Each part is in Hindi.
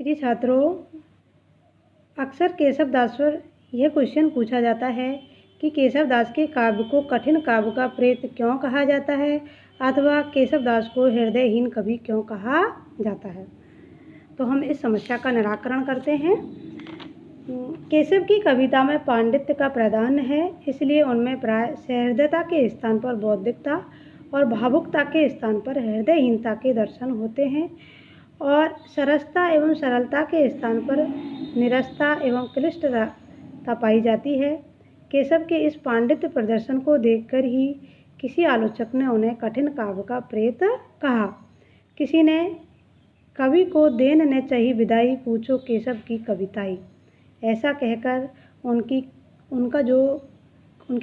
प्रिय छात्रों, अक्सर केशव दास पर यह क्वेश्चन पूछा जाता है कि केशव दास के काव्य को कठिन काव्य का प्रेत क्यों कहा जाता है अथवा केशव दास को हृदयहीन कवि क्यों कहा जाता है। तो हम इस समस्या का निराकरण करते हैं। केशव की कविता में पांडित्य का प्राधान्य है, इसलिए उनमें प्राय सहृदयता के स्थान पर बौद्धिकता और भावुकता के स्थान पर हृदयहीनता के दर्शन होते हैं और सरसता एवं सरलता के स्थान पर निरसता एवं क्लिष्टता पाई जाती है। केशव के इस पांडित्य प्रदर्शन को देखकर ही किसी आलोचक ने उन्हें कठिन काव्य का प्रेत कहा। किसी ने कवि को देन ने चाहिए विदाई, पूछो केशव की कविताई, ऐसा कहकर उनके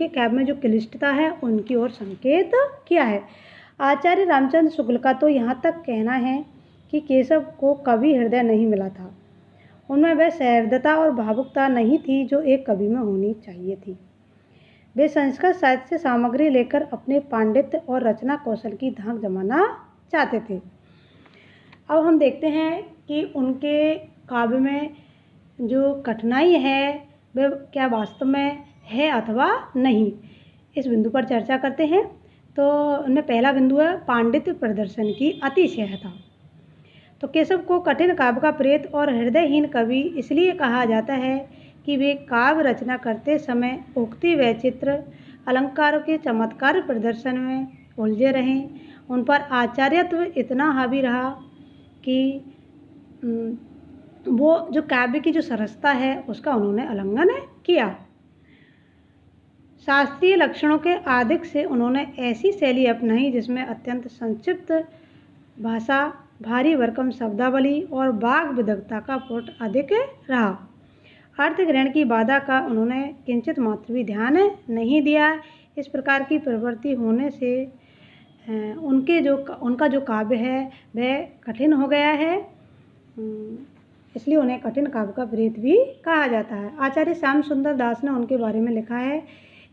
काव्य में जो क्लिष्टता है उनकी ओर संकेत किया है। आचार्य रामचंद्र शुक्ल का तो यहाँ तक कहना है कि केशव को कवि हृदय नहीं मिला था, उनमें वह सहृदयता और भावुकता नहीं थी जो एक कवि में होनी चाहिए थी। वे संस्कृत साहित्य से सामग्री लेकर अपने पांडित्य और रचना कौशल की धाक जमाना चाहते थे। अब हम देखते हैं कि उनके काव्य में जो कठिनाई है वह क्या वास्तव में है अथवा नहीं, इस बिंदु पर चर्चा करते हैं। तो उनमें पहला बिंदु है पांडित्य प्रदर्शन की अतिशयता। तो केशव को कठिन काव्य का प्रेत और हृदयहीन कवि इसलिए कहा जाता है कि वे काव्य रचना करते समय उक्ति वैचित्र अलंकारों के चमत्कार प्रदर्शन में उलझे रहें। उन पर आचार्यत्व इतना हावी रहा कि वो जो काव्य की जो सरसता है उसका उन्होंने उल्लंघन किया। शास्त्रीय लक्षणों के आधिक्य से उन्होंने ऐसी शैली अपनाई जिसमें अत्यंत संक्षिप्त भाषा, भारी भरकम शब्दावली और वाग विदग्धता का पुट अधिक रहा। अर्थ ग्रहण की बाधा का उन्होंने किंचित मात्र भी ध्यान नहीं दिया। इस प्रकार की प्रवृत्ति होने से उनका जो काव्य है वह कठिन हो गया है, इसलिए उन्हें कठिन काव्य का प्रेत भी कहा जाता है। आचार्य श्याम सुंदर दास ने उनके बारे में लिखा है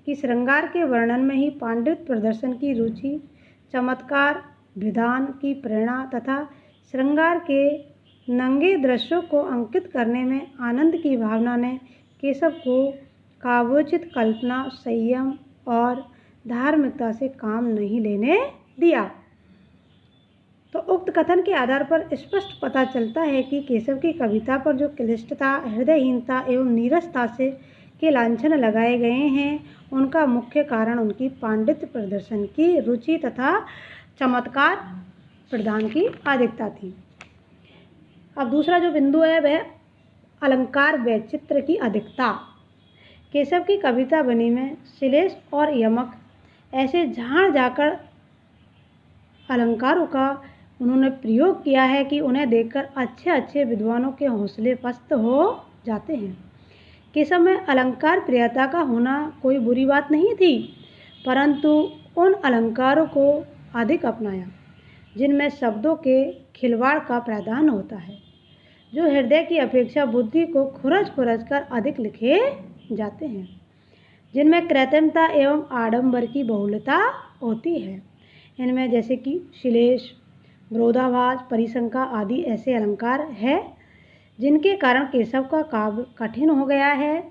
कि श्रृंगार के वर्णन में ही पांडित्य प्रदर्शन की रुचि, चमत्कार विधान की प्रेरणा तथा श्रृंगार के नंगे दृश्यों को अंकित करने में आनंद की भावना ने केशव को काव्योचित कल्पना, संयम और धार्मिकता से काम नहीं लेने दिया। तो उक्त कथन के आधार पर स्पष्ट पता चलता है कि केशव की कविता पर जो क्लिष्टता, हृदयहीनता एवं नीरसता से के लांछन लगाए गए हैं, उनका मुख्य कारण उनकी पांडित्य प्रदर्शन की रुचि तथा चमत्कार प्रदान की अधिकता थी। अब दूसरा जो बिंदु है वह अलंकार वैचित्र की अधिकता। केशव की कविता बनी में श्लेष और यमक ऐसे झाड़ जाकर अलंकारों का उन्होंने प्रयोग किया है कि उन्हें देखकर अच्छे अच्छे विद्वानों के हौसले पस्त हो जाते हैं। केशव में अलंकार प्रियता का होना कोई बुरी बात नहीं थी, परंतु उन अलंकारों को अधिक अपनाया जिनमें शब्दों के खिलवाड़ का प्रावधान होता है, जो हृदय की अपेक्षा बुद्धि को खुरच कर अधिक लिखे जाते हैं, जिनमें कृत्रिमता एवं आडंबर की बहुलता होती है। इनमें जैसे कि श्लेष, विरोधाभास, परिसंख्या आदि ऐसे अलंकार हैं जिनके कारण केशव का काव्य कठिन हो गया है।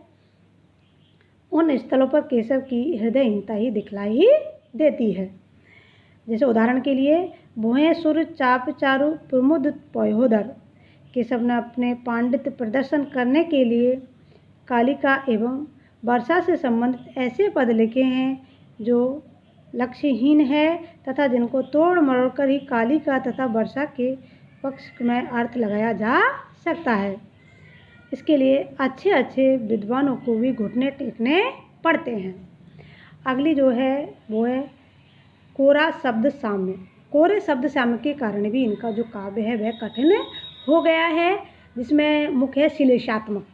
उन स्थलों पर केशव की हृदयहीनता ही दिखलाई देती है। जैसे उदाहरण के लिए भुएं सुर चाप चारु प्रमुद पयोदर। केशव ने अपने पांडित्य प्रदर्शन करने के लिए कालिका एवं वर्षा से संबंधित ऐसे पद लिखे हैं जो लक्ष्यहीन है तथा जिनको तोड़ मरोड़ कर ही कालिका तथा वर्षा के पक्ष में अर्थ लगाया जा सकता है। इसके लिए अच्छे अच्छे विद्वानों को भी घुटने टेकने पड़ते हैं। अगली जो है वो है कोरा शब्द साम्य। कोरे शब्द साम्य के कारण भी इनका जो काव्य है वह कठिन हो गया है, जिसमें मुख्य है श्लेषात्मक।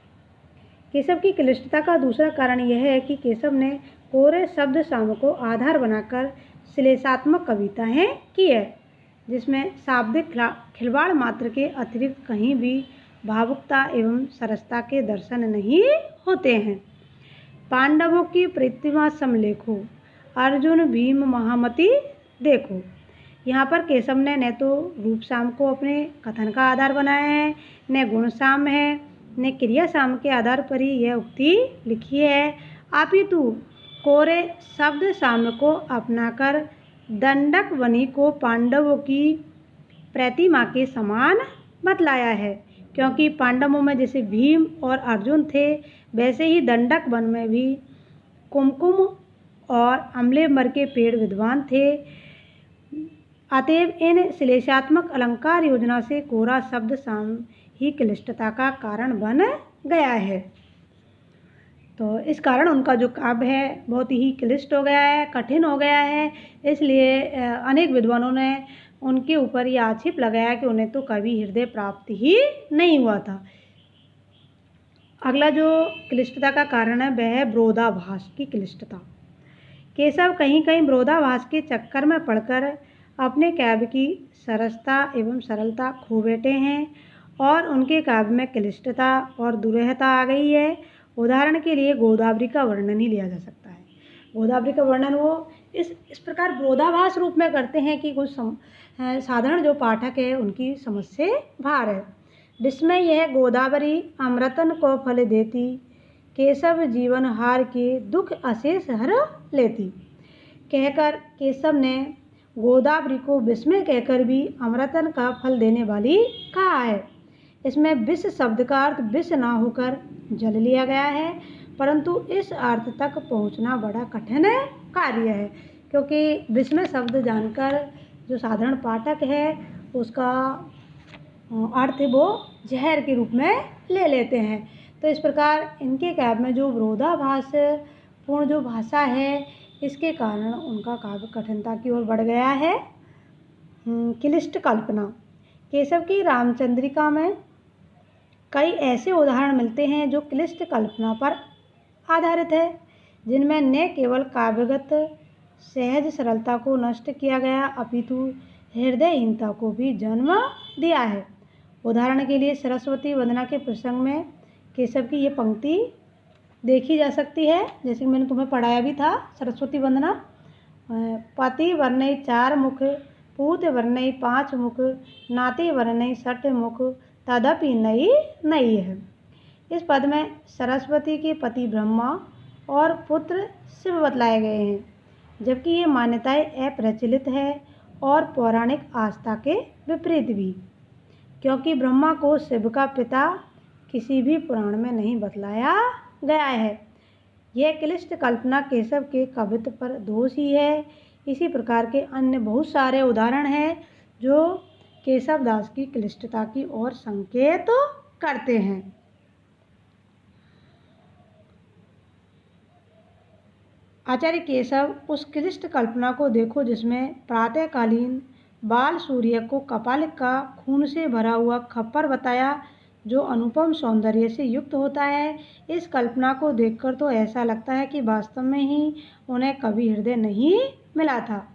केशव की क्लिष्टता का दूसरा कारण यह है कि केशव ने कोरे शब्द साम्य को आधार बनाकर श्लेषात्मक कविताएं की है, जिसमें शाब्दिक खिलवाड़ मात्र के अतिरिक्त कहीं भी भावुकता एवं सरसता के दर्शन नहीं होते हैं। पांडवों की प्रतिमा समलेखो, अर्जुन भीम महामति देखो। यहाँ पर केशव ने न तो रूप साम को अपने कथन का आधार बनाया है, न गुण साम है, न क्रिया साम के आधार पर ही यह उक्ति लिखी है, अपितु कोरे शब्द साम्य को अपनाकर दंडक वनी को पांडवों की प्रतिमा के समान बतलाया है। क्योंकि पांडवों में जैसे भीम और अर्जुन थे, वैसे ही दंडक वन में भी कुमकुम और अम्लेम्बर के पेड़ विद्वान थे। अतएव इन श्लेषात्मक अलंकार योजना से कोरा शब्द साम ही क्लिष्टता का कारण बन गया है। तो इस कारण उनका जो काव्य है बहुत ही क्लिष्ट हो गया है, कठिन हो गया है। इसलिए अनेक विद्वानों ने उनके ऊपर यह आक्षेप लगाया कि उन्हें तो कवि हृदय प्राप्त ही नहीं हुआ था। अगला जो क्लिष्टता का कारण है वह है विरोधाभास की क्लिष्टता। केशव कहीं कहीं विरोधाभास के चक्कर में पड़कर अपने काव्य की सरसता एवं सरलता खो बैठे हैं और उनके काव्य में क्लिष्टता और दुरूहता आ गई है। उदाहरण के लिए गोदावरी का वर्णन ही लिया जा सकता है। गोदावरी का वर्णन वो इस प्रकार विरोधाभास रूप में करते हैं कि कुछ साधारण जो पाठक है उनकी समझ से बाहर है। विस्मय यह गोदावरी अमृतन को फल देती, केशव जीवन हार के दुख अशेष हर लेती। कहकर केशव ने गोदावरी को विस्मय कहकर भी अमृतन का फल देने वाली कहा है। इसमें विष शब्द का अर्थ विष ना होकर जल लिया गया है, परंतु इस अर्थ तक पहुंचना बड़ा कठिन कार्य है, क्योंकि विस्मय शब्द जानकर जो साधारण पाठक है उसका अर्थ वो जहर के रूप में ले लेते हैं। तो इस प्रकार इनके काव्य में जो विरोधाभास पूर्ण जो भाषा है, इसके कारण उनका काव्य कठिनता की ओर बढ़ गया है। क्लिष्ट कल्पना। केशव की रामचंद्रिका में कई ऐसे उदाहरण मिलते हैं जो क्लिष्ट कल्पना पर आधारित है, जिनमें न केवल काव्यगत सहज सरलता को नष्ट किया गया अपितु हृदयहीनता को भी जन्म दिया है। उदाहरण के लिए सरस्वती वंदना के प्रसंग में केशव की ये पंक्ति देखी जा सकती है, जैसे कि मैंने तुम्हें पढ़ाया भी था। सरस्वती वंदना। पति वर्णय 4 मुख, पूत वर्णय 5 मुख, नाती वर्णय 6 मुख, तदपि नई नई है। इस पद में सरस्वती के पति ब्रह्मा और पुत्र शिव बतलाए गए हैं, जबकि ये मान्यताएं अप्रचलित है और पौराणिक आस्था के विपरीत भी, क्योंकि ब्रह्मा को शिव का पिता किसी भी पुराण में नहीं बतलाया गया है। यह क्लिष्ट कल्पना केशव के कवित्व पर दोष ही है। इसी प्रकार के अन्य बहुत सारे उदाहरण हैं जो केशव दास की क्लिष्टता की ओर संकेत करते हैं। आचार्य केशव उस क्लिष्ट कल्पना को देखो जिसमें प्रातःकालीन बाल सूर्य को कपाल का खून से भरा हुआ खप्पर बताया, जो अनुपम सौंदर्य से युक्त होता है। इस कल्पना को देखकर तो ऐसा लगता है कि वास्तव में ही उन्हें कभी हृदय नहीं मिला था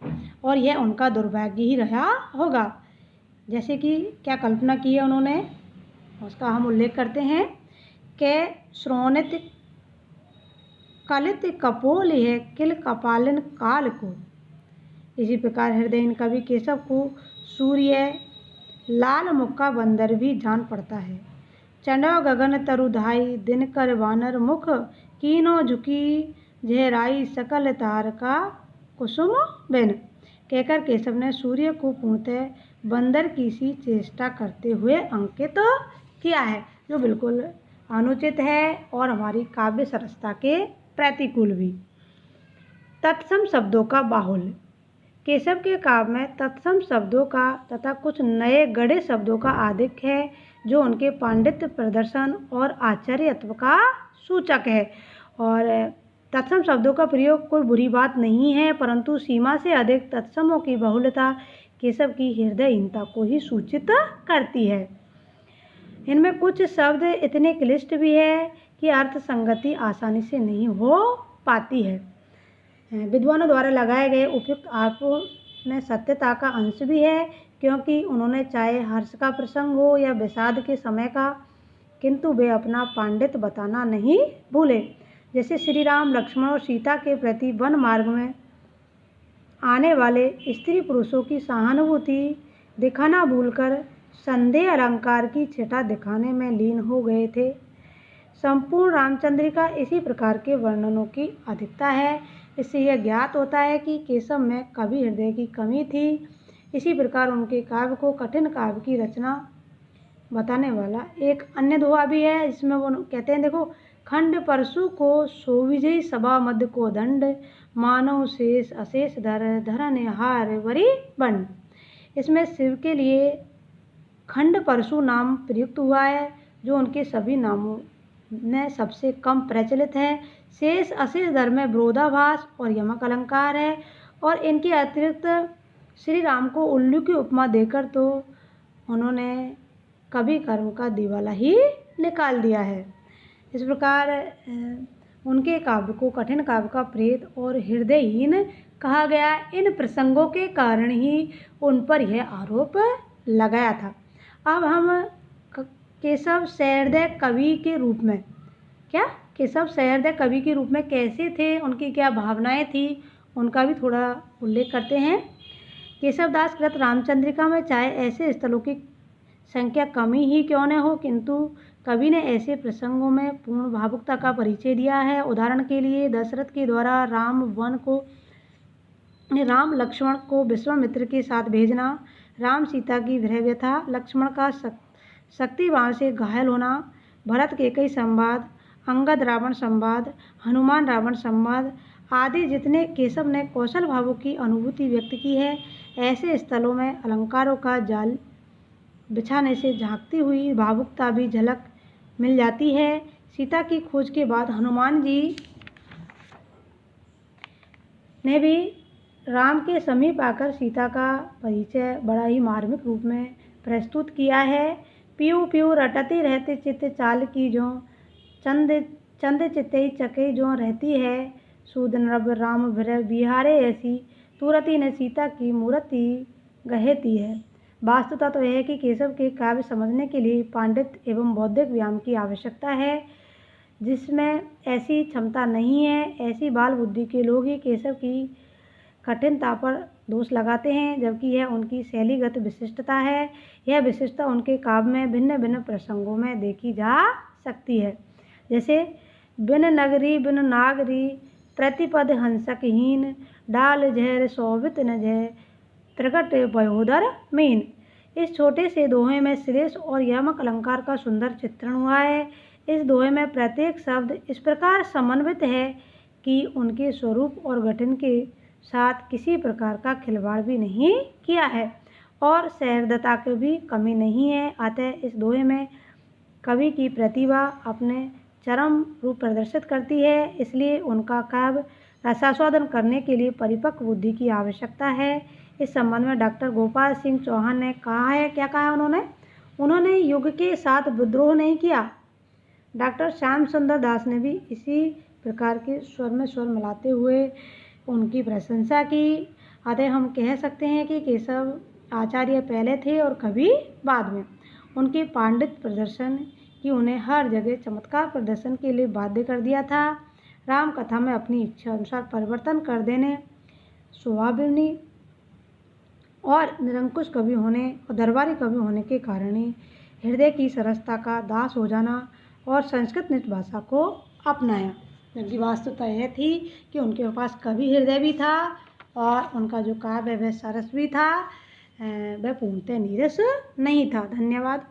और यह उनका दुर्भाग्य ही रहा होगा। जैसे कि क्या कल्पना की है उन्होंने, उसका हम उल्लेख करते हैं कि श्रोणित कलित कपोल है किल कपालिन काल को। इसी प्रकार हृदयहीन कवि केशव को सूर्य लाल मुख का बंदर भी जान पड़ता है। चंडो गगन तरुधाई दिन कर वानर मुख, कीनो झुकी झेराई सकल तारका कुसुम बिन। कहकर केशव ने सूर्य को पूर्णतः बंदर की सी चेष्टा करते हुए अंकित किया है, जो बिल्कुल अनुचित है और हमारी काव्य सरसता के प्रतिकूल भी। तत्सम शब्दों का बाहुल्य। केशव के काव्य में तत्सम शब्दों का तथा कुछ नए गढ़े शब्दों का आधिक्य है, जो उनके पांडित्य प्रदर्शन और आचार्यत्व का सूचक है। और तत्सम शब्दों का प्रयोग कोई बुरी बात नहीं है, परंतु सीमा से अधिक तत्समों की बहुलता केशव की हृदयहीनता को ही सूचित करती है। इनमें कुछ शब्द इतने क्लिष्ट भी है कि अर्थ संगति आसानी से नहीं हो पाती है। विद्वानों द्वारा लगाए गए उपयुक्त आरोपों में सत्यता का अंश भी है, क्योंकि उन्होंने चाहे हर्ष का प्रसंग हो या विषाद के समय का, किंतु वे अपना पांडित्य बताना नहीं भूले। जैसे श्री राम लक्ष्मण और सीता के प्रति वन मार्ग में आने वाले स्त्री पुरुषों की सहानुभूति दिखाना भूलकर संदेह अलंकार की छटा दिखाने में लीन हो गए थे। संपूर्ण रामचंद्रिका इसी प्रकार के वर्णनों की अधिकता है। इससे यह ज्ञात होता है कि केशव में कवि हृदय की कमी थी। इसी प्रकार उनके काव्य को कठिन काव्य की रचना बताने वाला एक अन्य दोहा भी है, जिसमें वो कहते हैं, देखो, खंड परशु को सोविजय सभा मध्य को दंड, मानव शेष अशेष धर धरन हार वरी बंड। इसमें शिव के लिए खंड परशु नाम प्रयुक्त हुआ है, जो उनके सभी नामों में सबसे कम प्रचलित है। शेष अशेष धर में विरोधाभास और यमक अलंकार है, और इनके अतिरिक्त श्री राम को उल्लू की उपमा देकर तो उन्होंने कवि कर्म का दिवाला ही निकाल दिया है। इस प्रकार उनके काव्य को कठिन काव्य का प्रेत और हृदयहीन कहा गया। इन प्रसंगों के कारण ही उन पर यह आरोप लगाया था। अब हम केशव सहृदय कवि के रूप में केशव सहृदय कवि के रूप में कैसे थे, उनकी क्या भावनाएं थी, उनका भी थोड़ा उल्लेख करते हैं। केशवदास कृत रामचंद्रिका में चाहे ऐसे स्थलों की संख्या कमी ही क्यों न हो, किंतु कवि ने ऐसे प्रसंगों में पूर्ण भावुकता का परिचय दिया है। उदाहरण के लिए दशरथ के द्वारा राम लक्ष्मण को विश्वामित्र के साथ भेजना, राम सीता की विरह व्यथा, लक्ष्मण का शक्तिबाण से घायल होना, भरत केकई संवाद, अंगद रावण संवाद, हनुमान रावण संवाद आदि जितने केशव ने कौशल भावों की अनुभूति व्यक्त की है, ऐसे स्थलों में अलंकारों का जाल बिछाने से झांकती हुई भावुकता भी झलक मिल जाती है। सीता की खोज के बाद हनुमान जी ने भी राम के समीप आकर सीता का परिचय बड़ा ही मार्मिक रूप में प्रस्तुत किया है। पियू पियू रटती रहती चित्त चाल की जो, चंद चित्तई चकई जो रहती है, सूदन रब राम विरह बिहारे ऐसी, तुरती ने सीता की मूर्ति गहेती है। वास्तवता तो यह है कि केशव के काव्य समझने के लिए पांडित्य एवं बौद्धिक व्यायाम की आवश्यकता है, जिसमें ऐसी क्षमता नहीं है। ऐसी बाल बुद्धि के लोग ही केशव की कठिनता पर दोष लगाते हैं, जबकि यह उनकी शैलीगत विशिष्टता है। यह विशिष्टता उनके काव्य में भिन्न भिन्न प्रसंगों में देखी जा सकती है, जैसे बिन नगरी बिन नागरी, प्रतिपद हंसकहीन, डाल झैर शोभित न जय, प्रकट पयोदर मीन। इस छोटे से दोहे में श्लेष और यमक अलंकार का सुंदर चित्रण हुआ है। इस दोहे में प्रत्येक शब्द इस प्रकार समन्वित है कि उनके स्वरूप और गठन के साथ किसी प्रकार का खिलवाड़ भी नहीं किया है, और सहृदयता की भी कमी नहीं है। अतः इस दोहे में कवि की प्रतिभा अपने चरम रूप प्रदर्शित करती है। इसलिए उनका काव्य रसास्वादन करने के लिए परिपक्व बुद्धि की आवश्यकता है। इस संबंध में डॉक्टर गोपाल सिंह चौहान ने कहा है, क्या कहा उन्होंने युग के साथ विद्रोह नहीं किया। डॉक्टर श्याम सुंदर दास ने भी इसी प्रकार के स्वर में स्वर मिलाते हुए उनकी प्रशंसा की। अतः हम कह सकते हैं कि केशव आचार्य पहले थे और कवि बाद में। उनके पांडित्य प्रदर्शन की उन्हें हर जगह चमत्कार प्रदर्शन के लिए बाध्य कर दिया था। राम कथा में अपनी इच्छा अनुसार परिवर्तन कर देने, स्वाभिमानी और निरंकुश कवि होने और दरबारी कवि होने के कारण ही हृदय की सरसता का दास हो जाना और संस्कृत निज भाषा को अपनाया, जबकि वास्तवता यह थी कि उनके पास कवि हृदय भी था और उनका जो काव्य वह सरस भी था, वह पूर्णतः नीरस नहीं था। धन्यवाद।